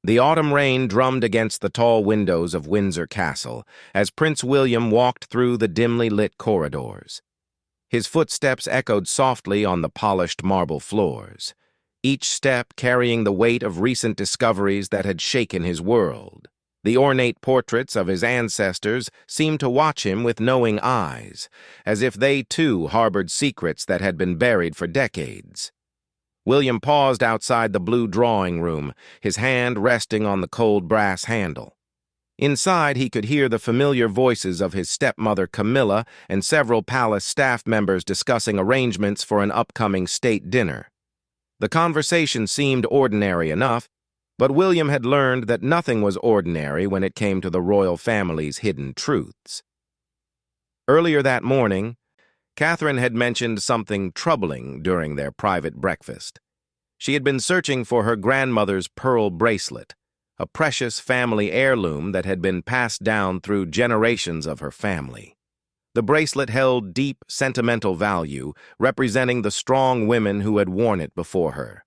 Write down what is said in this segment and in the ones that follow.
The autumn rain drummed against the tall windows of Windsor Castle as Prince William walked through the dimly lit corridors. His footsteps echoed softly on the polished marble floors, each step carrying the weight of recent discoveries that had shaken his world. The ornate portraits of his ancestors seemed to watch him with knowing eyes, as if they too harbored secrets that had been buried for decades. William paused outside the blue drawing room, his hand resting on the cold brass handle. Inside, he could hear the familiar voices of his stepmother Camilla and several palace staff members discussing arrangements for an upcoming state dinner. The conversation seemed ordinary enough, but William had learned that nothing was ordinary when it came to the royal family's hidden truths. Earlier that morning, Catherine had mentioned something troubling during their private breakfast. She had been searching for her grandmother's pearl bracelet, a precious family heirloom that had been passed down through generations of her family. The bracelet held deep sentimental value, representing the strong women who had worn it before her.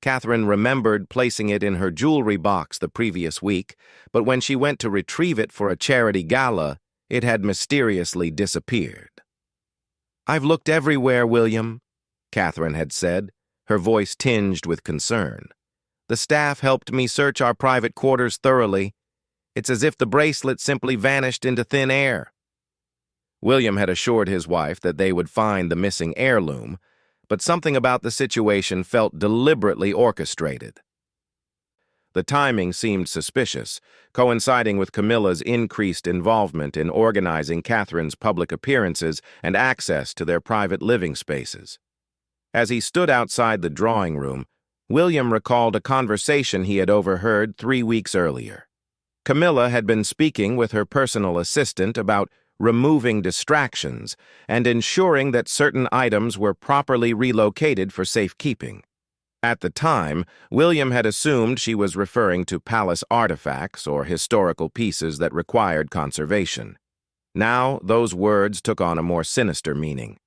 Catherine remembered placing it in her jewelry box the previous week, but when she went to retrieve it for a charity gala, it had mysteriously disappeared. "I've looked everywhere, William," Catherine had said, her voice tinged with concern. "The staff helped me search our private quarters thoroughly. It's as if the bracelet simply vanished into thin air." William had assured his wife that they would find the missing heirloom, but something about the situation felt deliberately orchestrated. The timing seemed suspicious, coinciding with Camilla's increased involvement in organizing Catherine's public appearances and access to their private living spaces. As he stood outside the drawing room, William recalled a conversation he had overheard 3 weeks earlier. Camilla had been speaking with her personal assistant about removing distractions and ensuring that certain items were properly relocated for safekeeping. At the time, William had assumed she was referring to palace artifacts or historical pieces that required conservation. Now, those words took on a more sinister meaning.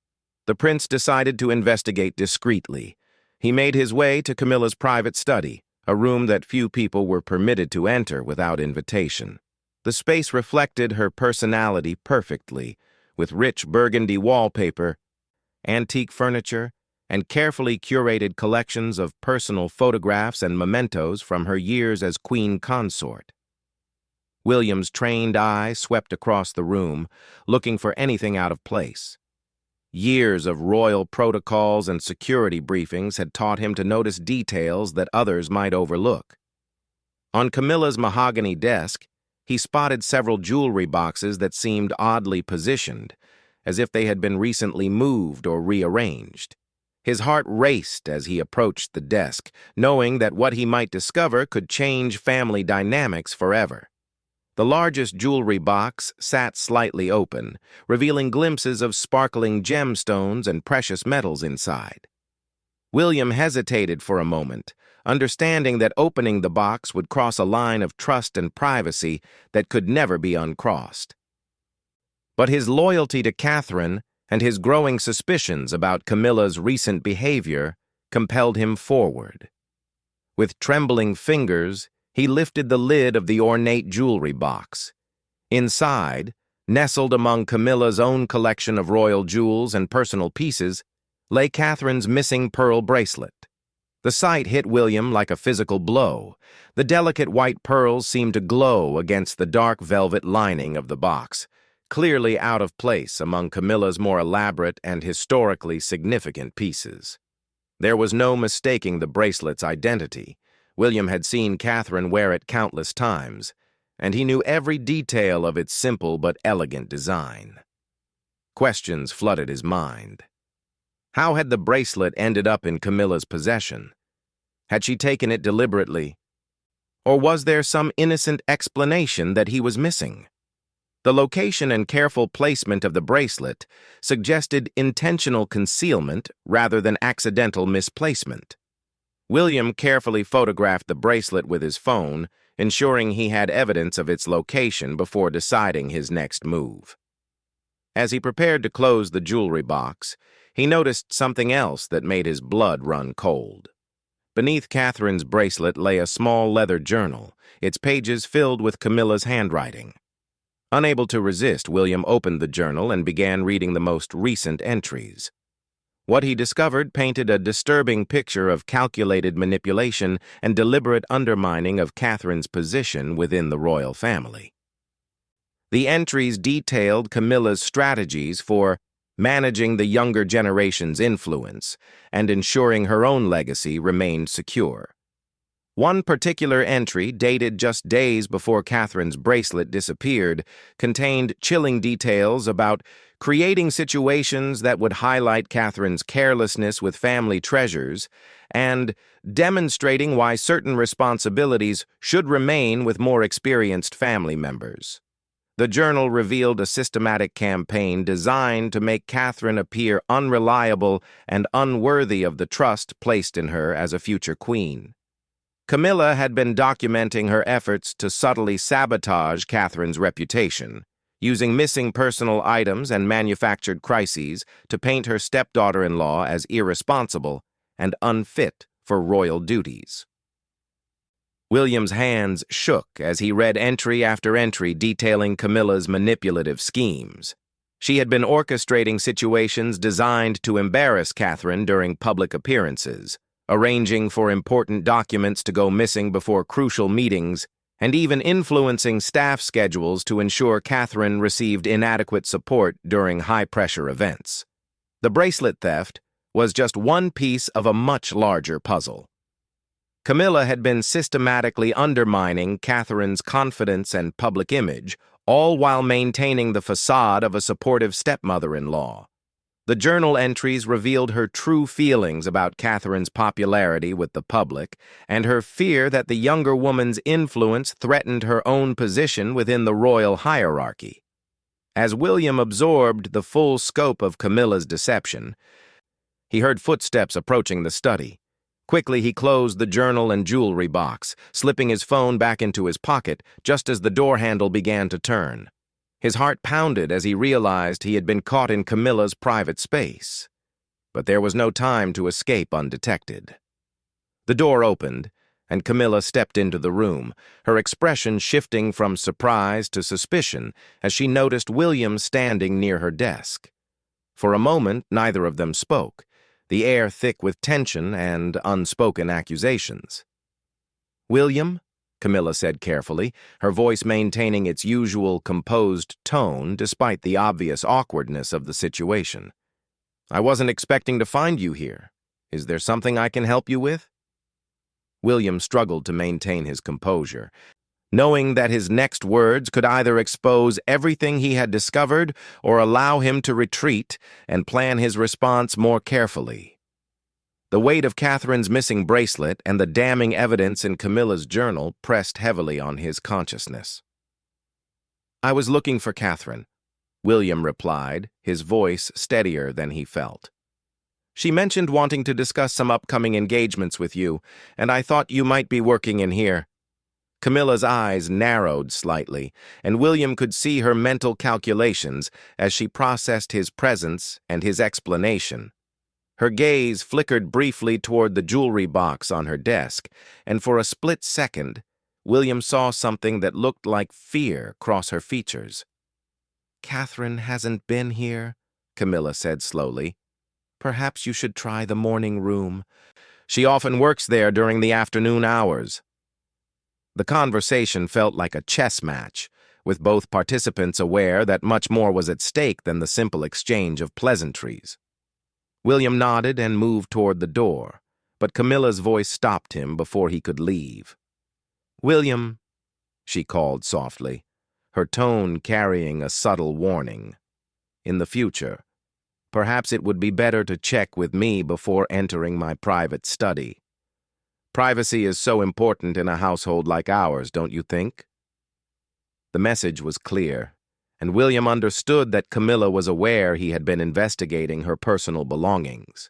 The prince decided to investigate discreetly. He made his way to Camilla's private study, a room that few people were permitted to enter without invitation. The space reflected her personality perfectly, with rich burgundy wallpaper, antique furniture, and carefully curated collections of personal photographs and mementos from her years as queen consort. William's trained eye swept across the room, looking for anything out of place. Years of royal protocols and security briefings had taught him to notice details that others might overlook. On Camilla's mahogany desk, he spotted several jewelry boxes that seemed oddly positioned, as if they had been recently moved or rearranged. His heart raced as he approached the desk, knowing that what he might discover could change family dynamics forever. The largest jewelry box sat slightly open, revealing glimpses of sparkling gemstones and precious metals inside. William hesitated for a moment, understanding that opening the box would cross a line of trust and privacy that could never be uncrossed. But his loyalty to Catherine and his growing suspicions about Camilla's recent behavior compelled him forward. With trembling fingers, he lifted the lid of the ornate jewelry box. Inside, nestled among Camilla's own collection of royal jewels and personal pieces, lay Catherine's missing pearl bracelet. The sight hit William like a physical blow. The delicate white pearls seemed to glow against the dark velvet lining of the box, clearly out of place among Camilla's more elaborate and historically significant pieces. There was no mistaking the bracelet's identity. William had seen Catherine wear it countless times, and he knew every detail of its simple but elegant design. Questions flooded his mind. How had the bracelet ended up in Camilla's possession? Had she taken it deliberately? Or was there some innocent explanation that he was missing? The location and careful placement of the bracelet suggested intentional concealment rather than accidental misplacement. William carefully photographed the bracelet with his phone, ensuring he had evidence of its location before deciding his next move. As he prepared to close the jewelry box, he noticed something else that made his blood run cold. Beneath Catherine's bracelet lay a small leather journal, its pages filled with Camilla's handwriting. Unable to resist, William opened the journal and began reading the most recent entries. What he discovered painted a disturbing picture of calculated manipulation and deliberate undermining of Catherine's position within the royal family. The entries detailed Camilla's strategies for managing the younger generation's influence and ensuring her own legacy remained secure. One particular entry, dated just days before Catherine's bracelet disappeared, contained chilling details about creating situations that would highlight Catherine's carelessness with family treasures and demonstrating why certain responsibilities should remain with more experienced family members. The journal revealed a systematic campaign designed to make Catherine appear unreliable and unworthy of the trust placed in her as a future queen. Camilla had been documenting her efforts to subtly sabotage Catherine's reputation, using missing personal items and manufactured crises to paint her stepdaughter-in-law as irresponsible and unfit for royal duties. William's hands shook as he read entry after entry detailing Camilla's manipulative schemes. She had been orchestrating situations designed to embarrass Catherine during public appearances, arranging for important documents to go missing before crucial meetings, and even influencing staff schedules to ensure Catherine received inadequate support during high-pressure events. The bracelet theft was just one piece of a much larger puzzle. Camilla had been systematically undermining Catherine's confidence and public image, all while maintaining the facade of a supportive stepmother-in-law. The journal entries revealed her true feelings about Catherine's popularity with the public and her fear that the younger woman's influence threatened her own position within the royal hierarchy. As William absorbed the full scope of Camilla's deception, he heard footsteps approaching the study. Quickly, he closed the journal and jewelry box, slipping his phone back into his pocket just as the door handle began to turn. His heart pounded as he realized he had been caught in Camilla's private space. But there was no time to escape undetected. The door opened, and Camilla stepped into the room, her expression shifting from surprise to suspicion as she noticed William standing near her desk. For a moment, neither of them spoke, the air thick with tension and unspoken accusations. "William?" Camilla said carefully, her voice maintaining its usual composed tone despite the obvious awkwardness of the situation. "I wasn't expecting to find you here. Is there something I can help you with?" William struggled to maintain his composure, knowing that his next words could either expose everything he had discovered or allow him to retreat and plan his response more carefully. The weight of Catherine's missing bracelet and the damning evidence in Camilla's journal pressed heavily on his consciousness. "I was looking for Catherine," William replied, his voice steadier than he felt. "She mentioned wanting to discuss some upcoming engagements with you, and I thought you might be working in here." Camilla's eyes narrowed slightly, and William could see her mental calculations as she processed his presence and his explanation. Her gaze flickered briefly toward the jewelry box on her desk, and for a split second, William saw something that looked like fear cross her features. "Catherine hasn't been here," Camilla said slowly. "Perhaps you should try the morning room. She often works there during the afternoon hours." The conversation felt like a chess match, with both participants aware that much more was at stake than the simple exchange of pleasantries. William nodded and moved toward the door, but Camilla's voice stopped him before he could leave. "William," she called softly, her tone carrying a subtle warning. "In the future, perhaps it would be better to check with me before entering my private study. Privacy is so important in a household like ours, don't you think?" The message was clear, and William understood that Camilla was aware he had been investigating her personal belongings.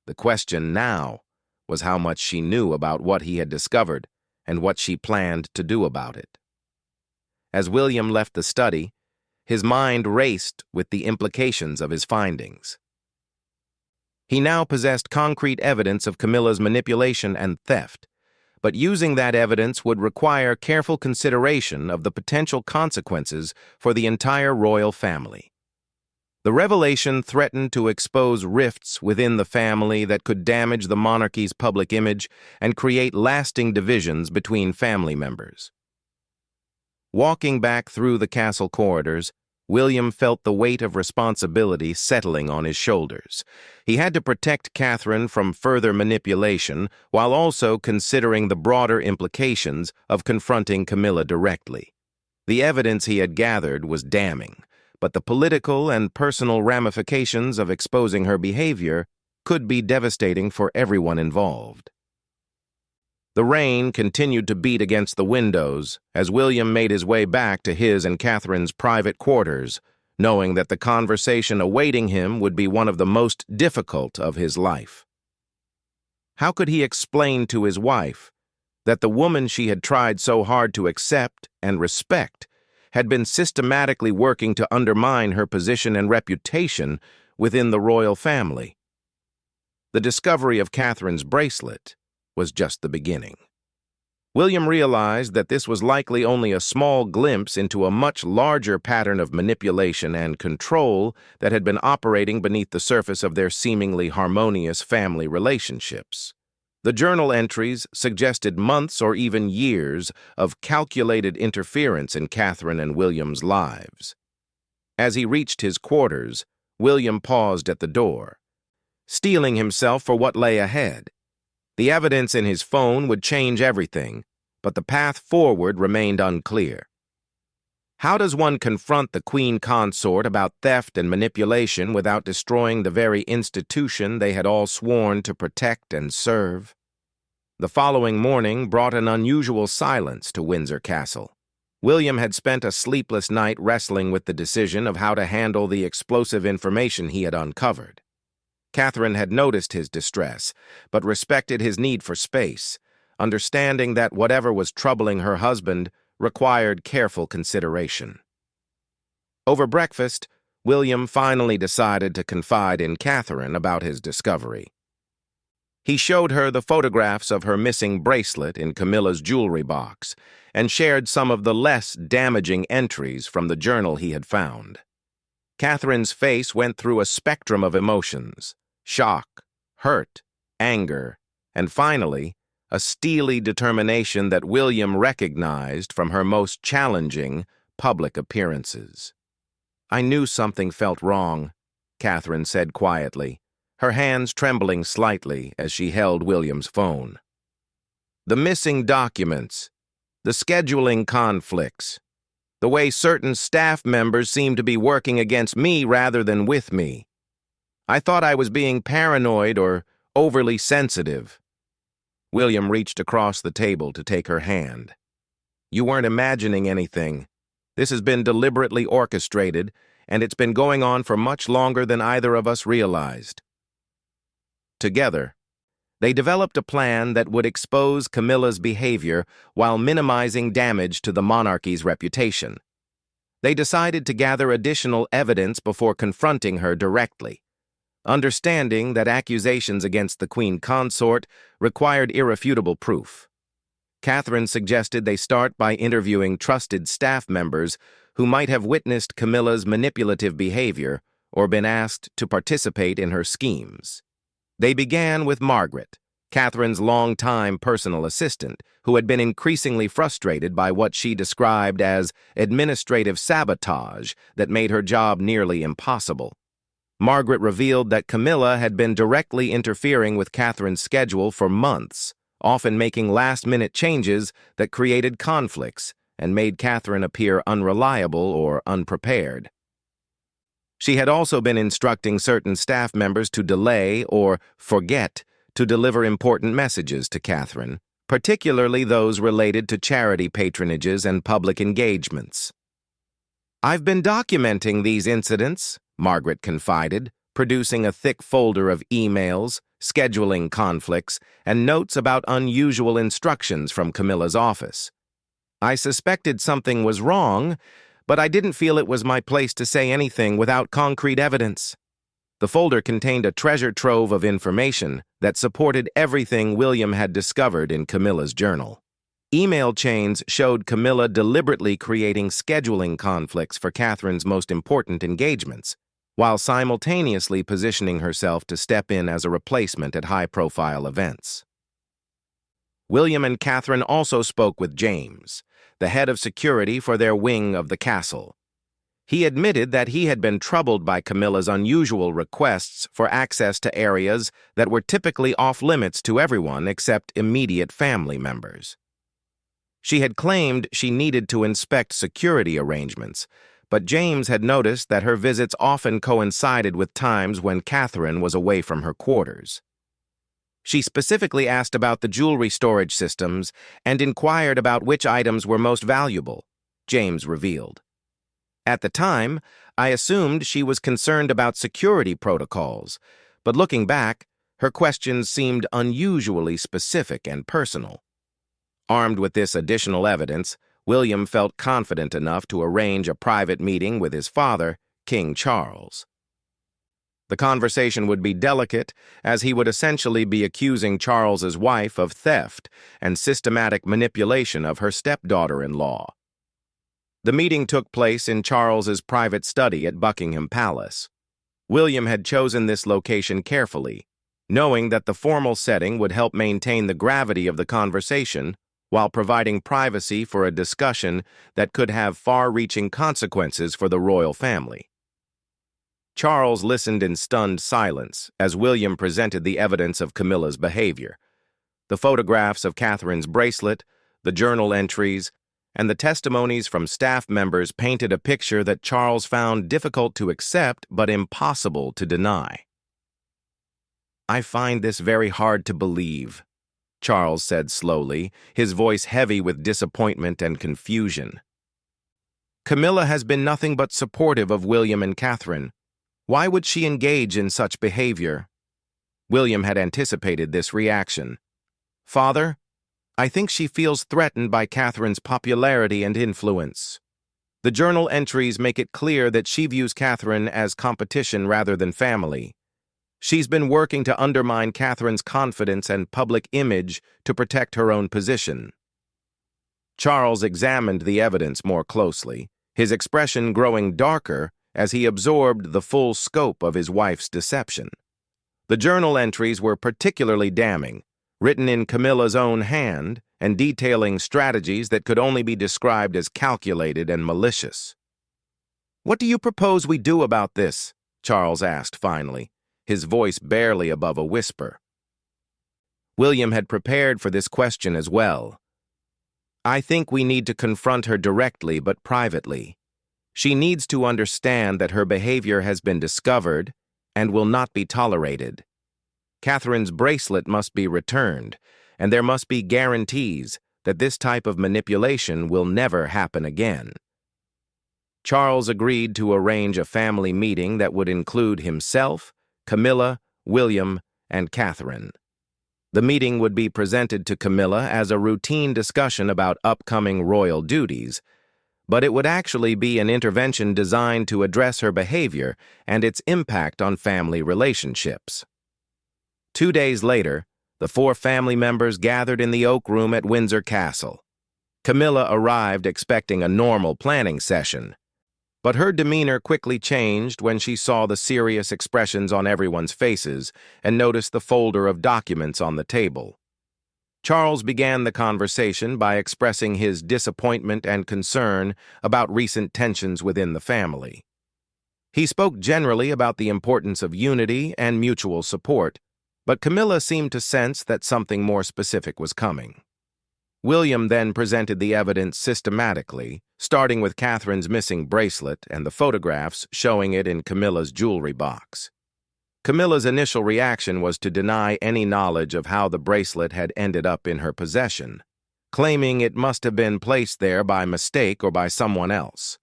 The question now was how much she knew about what he had discovered and what she planned to do about it. As William left the study, his mind raced with the implications of his findings. He now possessed concrete evidence of Camilla's manipulation and theft, but using that evidence would require careful consideration of the potential consequences for the entire royal family. The revelation threatened to expose rifts within the family that could damage the monarchy's public image and create lasting divisions between family members. Walking back through the castle corridors, William felt the weight of responsibility settling on his shoulders. He had to protect Catherine from further manipulation while also considering the broader implications of confronting Camilla directly. The evidence he had gathered was damning, but the political and personal ramifications of exposing her behavior could be devastating for everyone involved. The rain continued to beat against the windows as William made his way back to his and Catherine's private quarters, knowing that the conversation awaiting him would be one of the most difficult of his life. How could he explain to his wife that the woman she had tried so hard to accept and respect had been systematically working to undermine her position and reputation within the royal family? The discovery of Catherine's bracelet was just the beginning. William realized that this was likely only a small glimpse into a much larger pattern of manipulation and control that had been operating beneath the surface of their seemingly harmonious family relationships. The journal entries suggested months or even years of calculated interference in Catherine and William's lives. As he reached his quarters, William paused at the door, steeling himself for what lay ahead. The evidence in his phone would change everything, but the path forward remained unclear. How does one confront the queen consort about theft and manipulation without destroying the very institution they had all sworn to protect and serve? The following morning brought an unusual silence to Windsor Castle. William had spent a sleepless night wrestling with the decision of how to handle the explosive information he had uncovered. Catherine had noticed his distress, but respected his need for space, understanding that whatever was troubling her husband required careful consideration. Over breakfast, William finally decided to confide in Catherine about his discovery. He showed her the photographs of her missing bracelet in Camilla's jewelry box and shared some of the less damaging entries from the journal he had found. Catherine's face went through a spectrum of emotions: shock, hurt, anger, and finally, a steely determination that William recognized from her most challenging public appearances. "I knew something felt wrong," Catherine said quietly, her hands trembling slightly as she held William's phone. "The missing documents, the scheduling conflicts, the way certain staff members seemed to be working against me rather than with me. I thought I was being paranoid or overly sensitive." William reached across the table to take her hand. "You weren't imagining anything. This has been deliberately orchestrated, and it's been going on for much longer than either of us realized." Together, they developed a plan that would expose Camilla's behavior while minimizing damage to the monarchy's reputation. They decided to gather additional evidence before confronting her directly, understanding that accusations against the queen consort required irrefutable proof. Catherine suggested they start by interviewing trusted staff members who might have witnessed Camilla's manipulative behavior or been asked to participate in her schemes. They began with Margaret, Catherine's longtime personal assistant, who had been increasingly frustrated by what she described as administrative sabotage that made her job nearly impossible. Margaret revealed that Camilla had been directly interfering with Catherine's schedule for months, often making last-minute changes that created conflicts and made Catherine appear unreliable or unprepared. She had also been instructing certain staff members to delay or forget to deliver important messages to Catherine, particularly those related to charity patronages and public engagements. "I've been documenting these incidents," Margaret confided, producing a thick folder of emails, scheduling conflicts, and notes about unusual instructions from Camilla's office. "I suspected something was wrong, but I didn't feel it was my place to say anything without concrete evidence." The folder contained a treasure trove of information that supported everything William had discovered in Camilla's journal. Email chains showed Camilla deliberately creating scheduling conflicts for Catherine's most important engagements, while simultaneously positioning herself to step in as a replacement at high-profile events. William and Catherine also spoke with James, the head of security for their wing of the castle. He admitted that he had been troubled by Camilla's unusual requests for access to areas that were typically off-limits to everyone except immediate family members. She had claimed she needed to inspect security arrangements, but James had noticed that her visits often coincided with times when Catherine was away from her quarters. She specifically asked about the jewelry storage systems and inquired about which items were most valuable, James revealed. At the time, I assumed she was concerned about security protocols, but looking back, her questions seemed unusually specific and personal. Armed with this additional evidence, William felt confident enough to arrange a private meeting with his father, King Charles. The conversation would be delicate, as he would essentially be accusing Charles's wife of theft and systematic manipulation of her stepdaughter-in-law. The meeting took place in Charles's private study at Buckingham Palace. William had chosen this location carefully, knowing that the formal setting would help maintain the gravity of the conversation while providing privacy for a discussion that could have far-reaching consequences for the royal family. Charles listened in stunned silence as William presented the evidence of Camilla's behavior. The photographs of Catherine's bracelet, the journal entries, and the testimonies from staff members painted a picture that Charles found difficult to accept but impossible to deny. "I find this very hard to believe," Charles said slowly, his voice heavy with disappointment and confusion. "Camilla has been nothing but supportive of William and Catherine. Why would she engage in such behavior?" William had anticipated this reaction. "Father, I think she feels threatened by Catherine's popularity and influence. The journal entries make it clear that she views Catherine as competition rather than family. She's been working to undermine Catherine's confidence and public image to protect her own position." Charles examined the evidence more closely, his expression growing darker as he absorbed the full scope of his wife's deception. The journal entries were particularly damning, written in Camilla's own hand and detailing strategies that could only be described as calculated and malicious. "What do you propose we do about this?" Charles asked finally, his voice barely above a whisper. William had prepared for this question as well. "I think we need to confront her directly but privately. She needs to understand that her behavior has been discovered and will not be tolerated. Catherine's bracelet must be returned, and there must be guarantees that this type of manipulation will never happen again." Charles agreed to arrange a family meeting that would include himself, Camilla, William, and Catherine. The meeting would be presented to Camilla as a routine discussion about upcoming royal duties, but it would actually be an intervention designed to address her behavior and its impact on family relationships. 2 days later, the 4 family members gathered in the Oak Room at Windsor Castle. Camilla arrived expecting a normal planning session, but her demeanor quickly changed when she saw the serious expressions on everyone's faces and noticed the folder of documents on the table. Charles began the conversation by expressing his disappointment and concern about recent tensions within the family. He spoke generally about the importance of unity and mutual support, but Camilla seemed to sense that something more specific was coming. William then presented the evidence systematically, starting with Catherine's missing bracelet and the photographs showing it in Camilla's jewelry box. Camilla's initial reaction was to deny any knowledge of how the bracelet had ended up in her possession, claiming it must have been placed there by mistake or by someone else.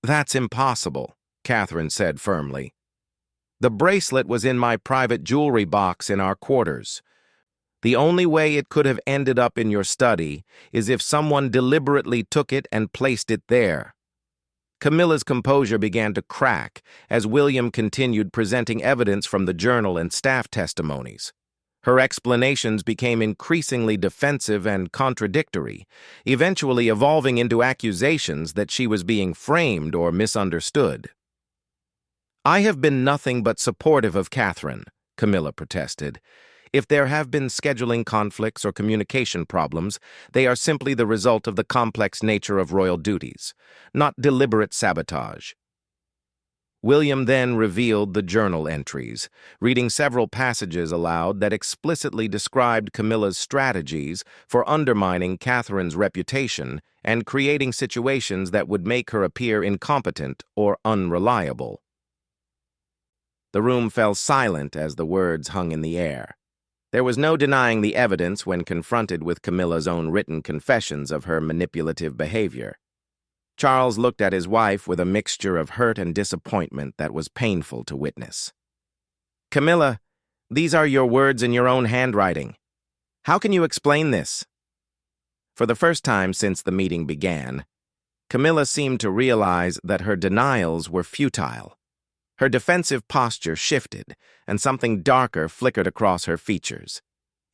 "That's impossible," Catherine said firmly. "The bracelet was in my private jewelry box in our quarters. The only way it could have ended up in your study is if someone deliberately took it and placed it there." Camilla's composure began to crack as William continued presenting evidence from the journal and staff testimonies. Her explanations became increasingly defensive and contradictory, eventually evolving into accusations that she was being framed or misunderstood. "I have been nothing but supportive of Catherine," Camilla protested. "If there have been scheduling conflicts or communication problems, they are simply the result of the complex nature of royal duties, not deliberate sabotage." William then revealed the journal entries, reading several passages aloud that explicitly described Camilla's strategies for undermining Catherine's reputation and creating situations that would make her appear incompetent or unreliable. The room fell silent as the words hung in the air. There was no denying the evidence when confronted with Camilla's own written confessions of her manipulative behavior. Charles looked at his wife with a mixture of hurt and disappointment that was painful to witness. "Camilla, these are your words in your own handwriting. How can you explain this?" For the first time since the meeting began, Camilla seemed to realize that her denials were futile. Her defensive posture shifted, and something darker flickered across her features.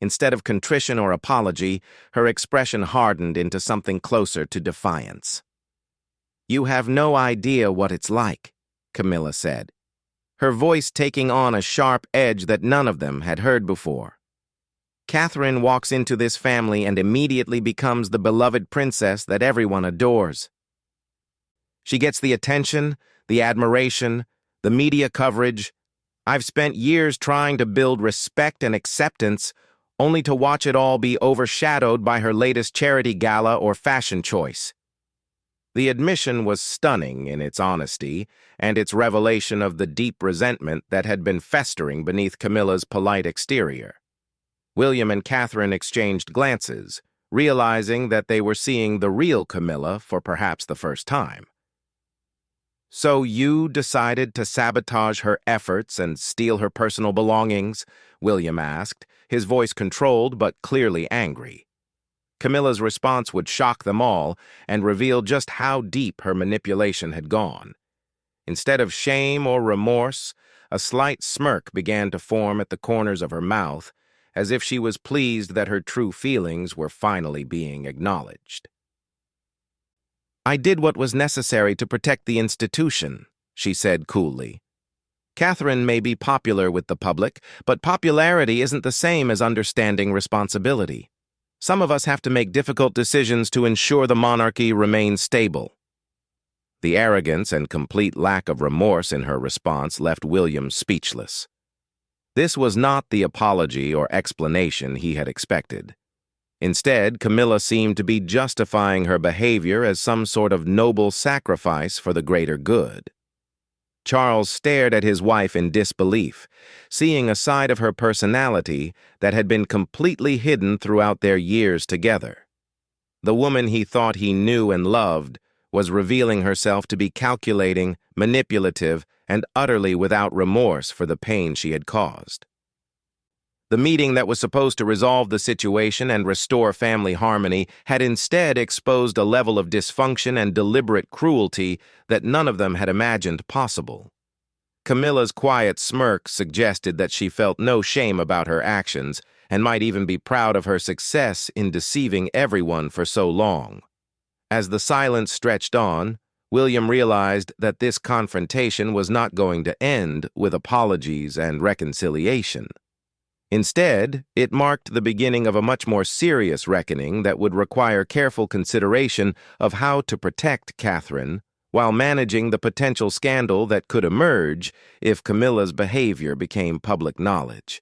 Instead of contrition or apology, her expression hardened into something closer to defiance. "You have no idea what it's like," Camilla said, her voice taking on a sharp edge that none of them had heard before. "Catherine walks into this family and immediately becomes the beloved princess that everyone adores. She gets the attention, the admiration, the media coverage. I've spent years trying to build respect and acceptance, only to watch it all be overshadowed by her latest charity gala or fashion choice." The admission was stunning in its honesty and its revelation of the deep resentment that had been festering beneath Camilla's polite exterior. William and Catherine exchanged glances, realizing that they were seeing the real Camilla for perhaps the first time. "So you decided to sabotage her efforts and steal her personal belongings?" William asked, his voice controlled but clearly angry. Camilla's response would shock them all and reveal just how deep her manipulation had gone. Instead of shame or remorse, a slight smirk began to form at the corners of her mouth, as if she was pleased that her true feelings were finally being acknowledged. "I did what was necessary to protect the institution," she said coolly. "Catherine may be popular with the public, but popularity isn't the same as understanding responsibility. Some of us have to make difficult decisions to ensure the monarchy remains stable." The arrogance and complete lack of remorse in her response left William speechless. This was not the apology or explanation he had expected. Instead, Camilla seemed to be justifying her behavior as some sort of noble sacrifice for the greater good. Charles stared at his wife in disbelief, seeing a side of her personality that had been completely hidden throughout their years together. The woman he thought he knew and loved was revealing herself to be calculating, manipulative, and utterly without remorse for the pain she had caused. The meeting that was supposed to resolve the situation and restore family harmony had instead exposed a level of dysfunction and deliberate cruelty that none of them had imagined possible. Camilla's quiet smirk suggested that she felt no shame about her actions and might even be proud of her success in deceiving everyone for so long. As the silence stretched on, William realized that this confrontation was not going to end with apologies and reconciliation. Instead, it marked the beginning of a much more serious reckoning that would require careful consideration of how to protect Catherine while managing the potential scandal that could emerge if Camilla's behavior became public knowledge.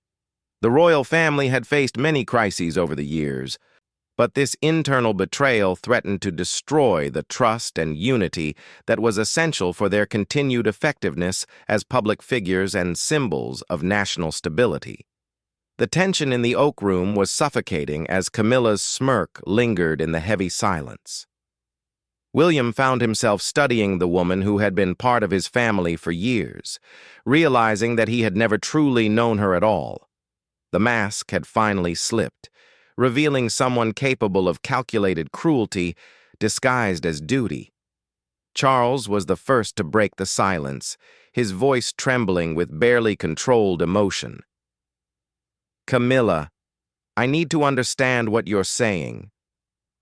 The royal family had faced many crises over the years, but this internal betrayal threatened to destroy the trust and unity that was essential for their continued effectiveness as public figures and symbols of national stability. The tension in the Oak Room was suffocating as Camilla's smirk lingered in the heavy silence. William found himself studying the woman who had been part of his family for years, realizing that he had never truly known her at all. The mask had finally slipped, revealing someone capable of calculated cruelty disguised as duty. Charles was the first to break the silence, his voice trembling with barely controlled emotion. Camilla, I need to understand what you're saying.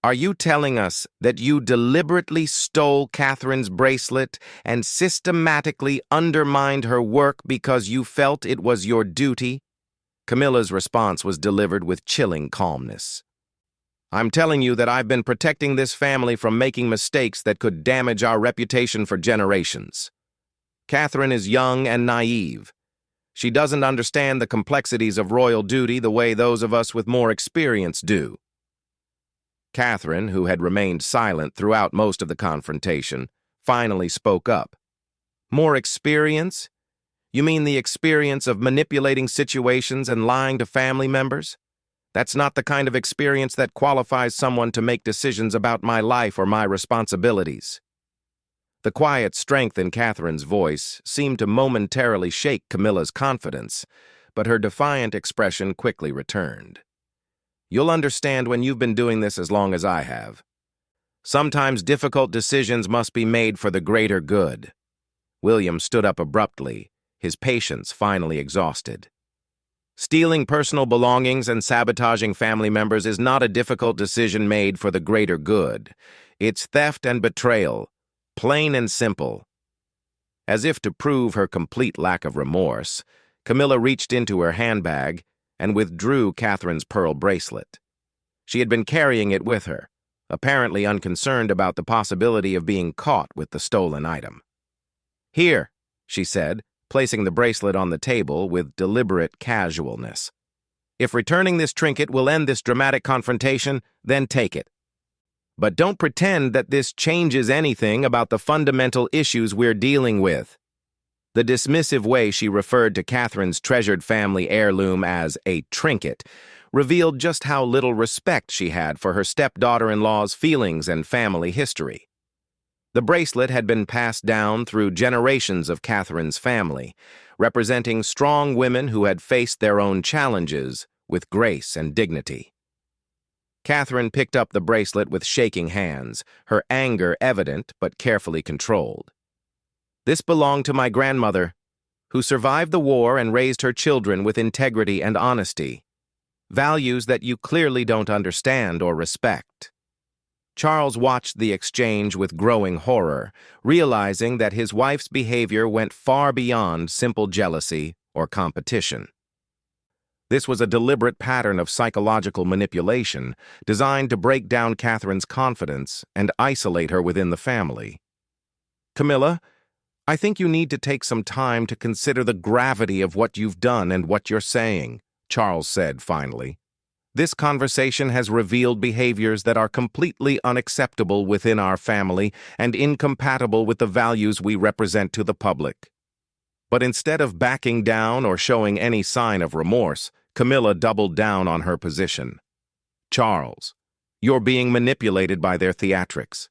Are you telling us that you deliberately stole Catherine's bracelet and systematically undermined her work because you felt it was your duty? Camilla's response was delivered with chilling calmness. I'm telling you that I've been protecting this family from making mistakes that could damage our reputation for generations. Catherine is young and naive. She doesn't understand the complexities of royal duty the way those of us with more experience do. Catherine, who had remained silent throughout most of the confrontation, finally spoke up. More experience? You mean the experience of manipulating situations and lying to family members? That's not the kind of experience that qualifies someone to make decisions about my life or my responsibilities. The quiet strength in Catherine's voice seemed to momentarily shake Camilla's confidence, but her defiant expression quickly returned. You'll understand when you've been doing this as long as I have. Sometimes difficult decisions must be made for the greater good. William stood up abruptly, his patience finally exhausted. Stealing personal belongings and sabotaging family members is not a difficult decision made for the greater good. It's theft and betrayal, plain and simple. As if to prove her complete lack of remorse, Camilla reached into her handbag and withdrew Catherine's pearl bracelet. She had been carrying it with her, apparently unconcerned about the possibility of being caught with the stolen item. Here, she said, placing the bracelet on the table with deliberate casualness. If returning this trinket will end this dramatic confrontation, then take it. But don't pretend that this changes anything about the fundamental issues we're dealing with. The dismissive way she referred to Catherine's treasured family heirloom as a trinket revealed just how little respect she had for her stepdaughter-in-law's feelings and family history. The bracelet had been passed down through generations of Catherine's family, representing strong women who had faced their own challenges with grace and dignity. Catherine picked up the bracelet with shaking hands, her anger evident but carefully controlled. This belonged to my grandmother, who survived the war and raised her children with integrity and honesty, values that you clearly don't understand or respect. Charles watched the exchange with growing horror, realizing that his wife's behavior went far beyond simple jealousy or competition. This was a deliberate pattern of psychological manipulation designed to break down Catherine's confidence and isolate her within the family. Camilla, I think you need to take some time to consider the gravity of what you've done and what you're saying, Charles said finally. This conversation has revealed behaviors that are completely unacceptable within our family and incompatible with the values we represent to the public. But instead of backing down or showing any sign of remorse, Camilla doubled down on her position. Charles, you're being manipulated by their theatrics.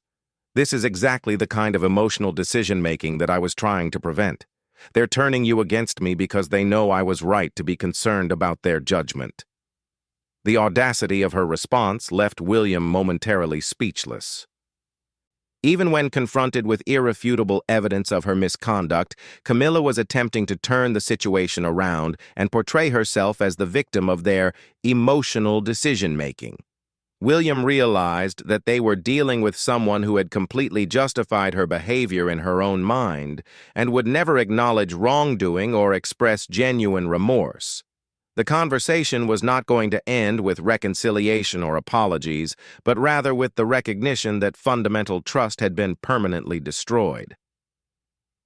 This is exactly the kind of emotional decision-making that I was trying to prevent. They're turning you against me because they know I was right to be concerned about their judgment. The audacity of her response left William momentarily speechless. Even when confronted with irrefutable evidence of her misconduct, Camilla was attempting to turn the situation around and portray herself as the victim of their emotional decision-making. William realized that they were dealing with someone who had completely justified her behavior in her own mind and would never acknowledge wrongdoing or express genuine remorse. The conversation was not going to end with reconciliation or apologies, but rather with the recognition that fundamental trust had been permanently destroyed.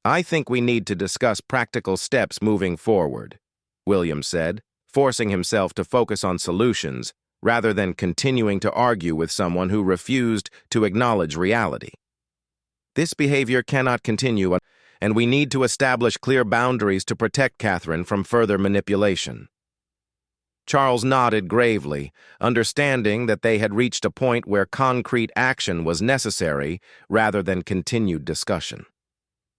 I think we need to discuss practical steps moving forward, William said, forcing himself to focus on solutions rather than continuing to argue with someone who refused to acknowledge reality. This behavior cannot continue, and we need to establish clear boundaries to protect Catherine from further manipulation. Charles nodded gravely, understanding that they had reached a point where concrete action was necessary rather than continued discussion.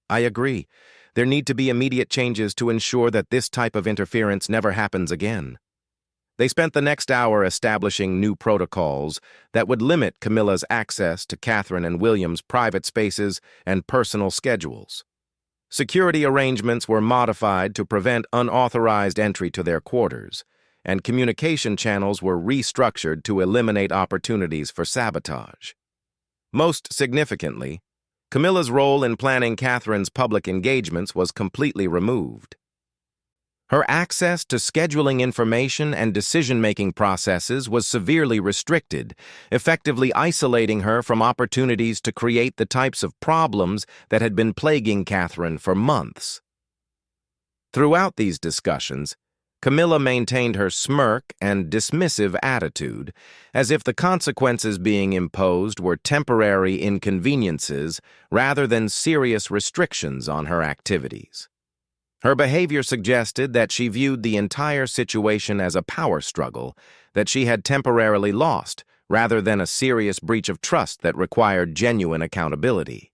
I agree. There need to be immediate changes to ensure that this type of interference never happens again. They spent the next hour establishing new protocols that would limit Camilla's access to Catherine and William's private spaces and personal schedules. Security arrangements were modified to prevent unauthorized entry to their quarters, and communication channels were restructured to eliminate opportunities for sabotage. Most significantly, Camilla's role in planning Catherine's public engagements was completely removed. Her access to scheduling information and decision-making processes was severely restricted, effectively isolating her from opportunities to create the types of problems that had been plaguing Catherine for months. Throughout these discussions, Camilla maintained her smirk and dismissive attitude, as if the consequences being imposed were temporary inconveniences rather than serious restrictions on her activities. Her behavior suggested that she viewed the entire situation as a power struggle that she had temporarily lost, rather than a serious breach of trust that required genuine accountability.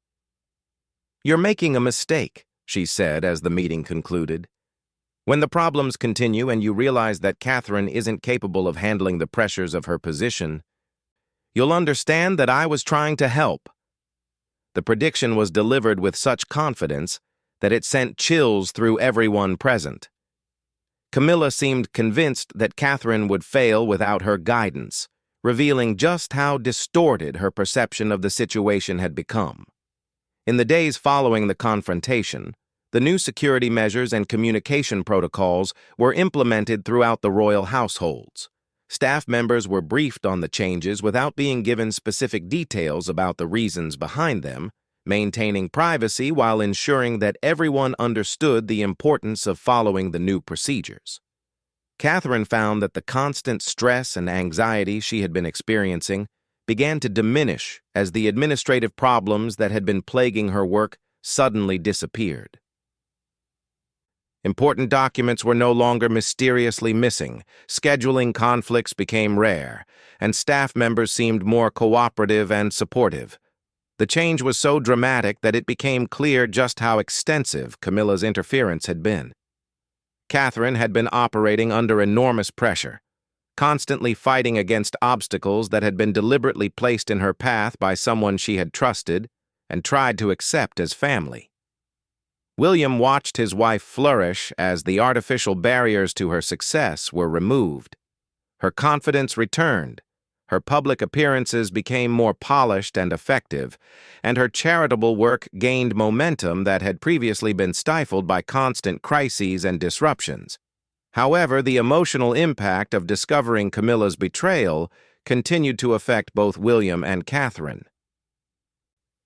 "You're making a mistake," she said as the meeting concluded. "When the problems continue and you realize that Catherine isn't capable of handling the pressures of her position, you'll understand that I was trying to help." The prediction was delivered with such confidence that it sent chills through everyone present. Camilla seemed convinced that Catherine would fail without her guidance, revealing just how distorted her perception of the situation had become. In the days following the confrontation, the new security measures and communication protocols were implemented throughout the royal households. Staff members were briefed on the changes without being given specific details about the reasons behind them, maintaining privacy while ensuring that everyone understood the importance of following the new procedures. Catherine found that the constant stress and anxiety she had been experiencing began to diminish as the administrative problems that had been plaguing her work suddenly disappeared. Important documents were no longer mysteriously missing, scheduling conflicts became rare, and staff members seemed more cooperative and supportive. The change was so dramatic that it became clear just how extensive Camilla's interference had been. Catherine had been operating under enormous pressure, constantly fighting against obstacles that had been deliberately placed in her path by someone she had trusted and tried to accept as family. William watched his wife flourish as the artificial barriers to her success were removed. Her confidence returned, her public appearances became more polished and effective, and her charitable work gained momentum that had previously been stifled by constant crises and disruptions. However, the emotional impact of discovering Camilla's betrayal continued to affect both William and Catherine.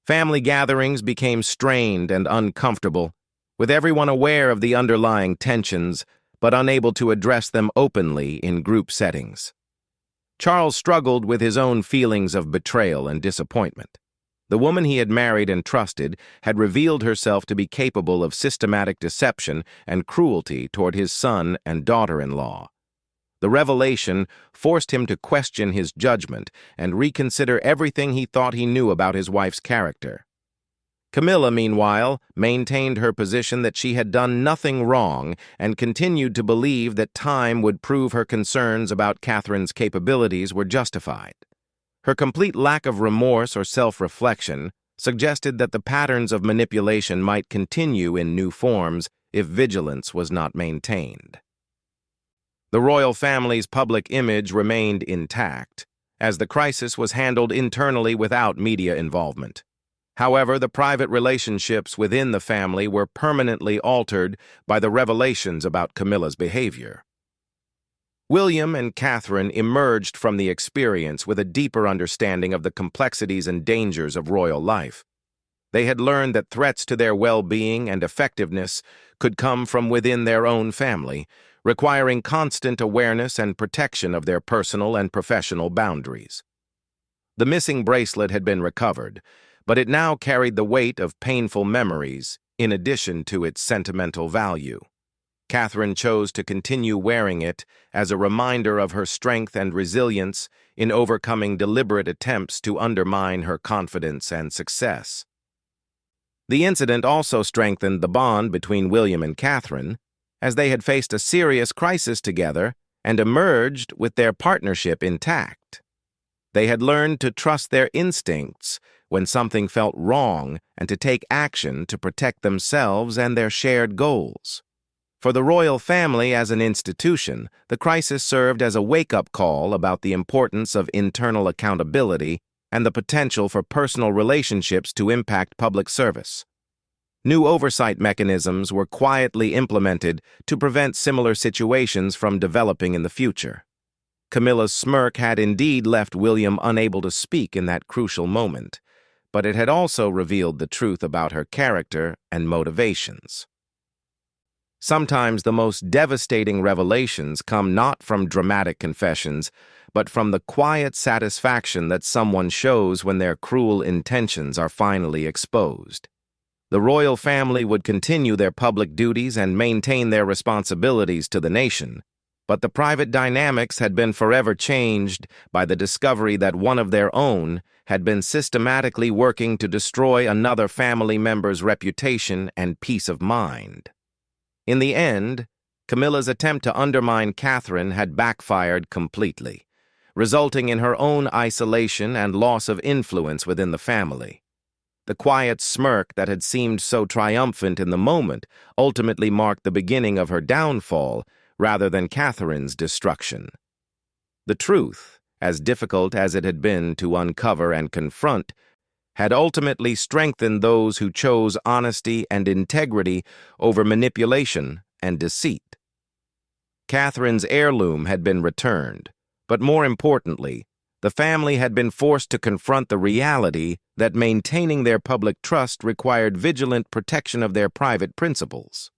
Family gatherings became strained and uncomfortable, with everyone aware of the underlying tensions, but unable to address them openly in group settings. Charles struggled with his own feelings of betrayal and disappointment. The woman he had married and trusted had revealed herself to be capable of systematic deception and cruelty toward his son and daughter-in-law. The revelation forced him to question his judgment and reconsider everything he thought he knew about his wife's character. Camilla, meanwhile, maintained her position that she had done nothing wrong and continued to believe that time would prove her concerns about Catherine's capabilities were justified. Her complete lack of remorse or self-reflection suggested that the patterns of manipulation might continue in new forms if vigilance was not maintained. The royal family's public image remained intact, as the crisis was handled internally without media involvement. However, the private relationships within the family were permanently altered by the revelations about Camilla's behavior. William and Catherine emerged from the experience with a deeper understanding of the complexities and dangers of royal life. They had learned that threats to their well-being and effectiveness could come from within their own family, requiring constant awareness and protection of their personal and professional boundaries. The missing bracelet had been recovered, but it now carried the weight of painful memories in addition to its sentimental value. Catherine chose to continue wearing it as a reminder of her strength and resilience in overcoming deliberate attempts to undermine her confidence and success. The incident also strengthened the bond between William and Catherine, as they had faced a serious crisis together and emerged with their partnership intact. They had learned to trust their instincts when something felt wrong and to take action to protect themselves and their shared goals. For the royal family as an institution, the crisis served as a wake-up call about the importance of internal accountability and the potential for personal relationships to impact public service. New oversight mechanisms were quietly implemented to prevent similar situations from developing in the future. Camilla's smirk had indeed left William unable to speak in that crucial moment, but it had also revealed the truth about her character and motivations. Sometimes the most devastating revelations come not from dramatic confessions, but from the quiet satisfaction that someone shows when their cruel intentions are finally exposed. The royal family would continue their public duties and maintain their responsibilities to the nation, but the private dynamics had been forever changed by the discovery that one of their own had been systematically working to destroy another family member's reputation and peace of mind. In the end, Camilla's attempt to undermine Catherine had backfired completely, resulting in her own isolation and loss of influence within the family. The quiet smirk that had seemed so triumphant in the moment ultimately marked the beginning of her downfall rather than Catherine's destruction. The truth, as difficult as it had been to uncover and confront, had ultimately strengthened those who chose honesty and integrity over manipulation and deceit. Catherine's heirloom had been returned, but more importantly, the family had been forced to confront the reality that maintaining their public trust required vigilant protection of their private principles.